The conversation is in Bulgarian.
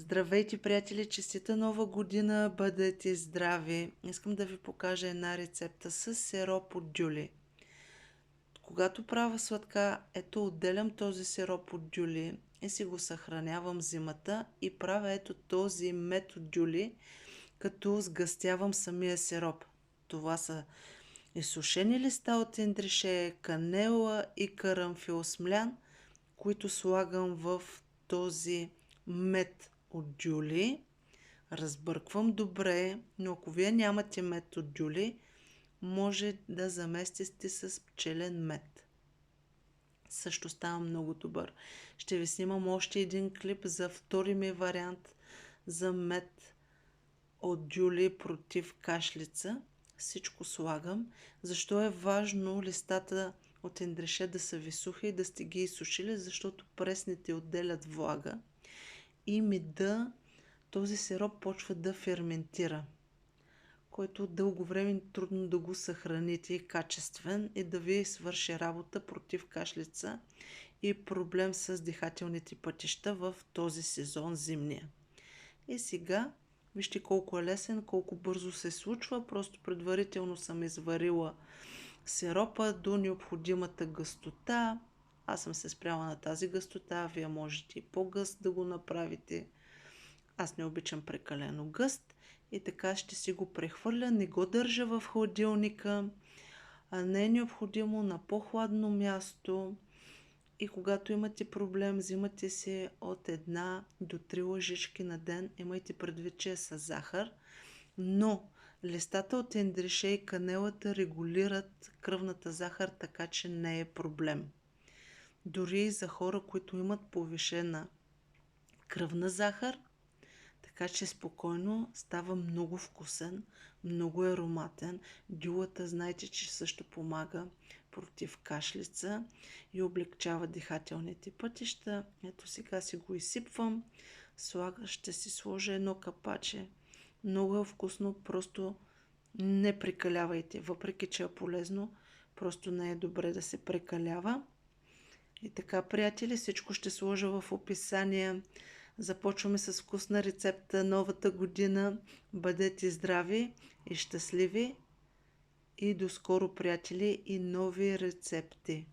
Здравейте, приятели! Честита нова година! Бъдете здрави! Искам да ви покажа една рецепта с сироп от дюли. Когато правя сладка, ето отделям този сироп от дюли и си го съхранявам зимата и правя ето този мед от дюли, като сгъстявам самия сироп. Това са изсушени листа от индрише, канела и карамфил смлян, които слагам в този мед от дюли. Разбърквам добре, но ако вие нямате мед от дюли, може да заместите с пчелен мед. Също става много добър. Ще ви снимам още един клип за втори ми вариант за мед от дюли против кашлица. Всичко слагам. Защо е важно листата от индрише да са ви сухи и да сте ги изсушили? Защото пресните отделят влага и меда, този сироп почва да ферментира, който дълго време трудно да го съхраните и качествен и да ви свърши работа против кашлица и проблем с дихателните пътища в този сезон зимния. И сега вижте колко е лесен, колко бързо се случва. Просто предварително съм изварила сиропа до необходимата гъстота. Аз съм се спряла на тази гъстота, вие можете и по-гъст да го направите. Аз не обичам прекалено гъст и така ще си го прехвърля, не го държа в хладилника, а не е необходимо на по-хладно място. И когато имате проблем, взимате си от 1 до 3 лъжички на ден, имайте предвид, че е с захар, но листата от индрише и канелата регулират кръвната захар, така че не е проблем. Дори и за хора, които имат повишена кръвна захар, така че спокойно става много вкусен, много ароматен. Дюлата, знаете, че също помага против кашлица и облегчава дихателните пътища. Ето сега си го изсипвам. Ще си сложа едно капаче. Много е вкусно, просто не прекалявайте. Въпреки че е полезно, просто не е добре да се прекалява. И така, приятели, всичко ще сложа в описание. Започваме с вкусна рецепта новата година. Бъдете здрави и щастливи. И до скоро, приятели, и нови рецепти.